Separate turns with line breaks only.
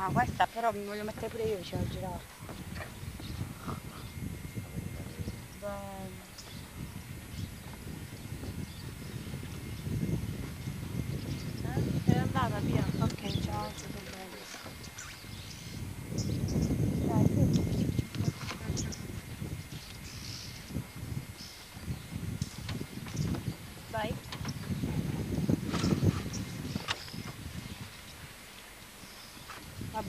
Ah, questa però mi voglio mettere pure io vicino al girare. Bello.
È andata via.
Ok, ciao, siete belli.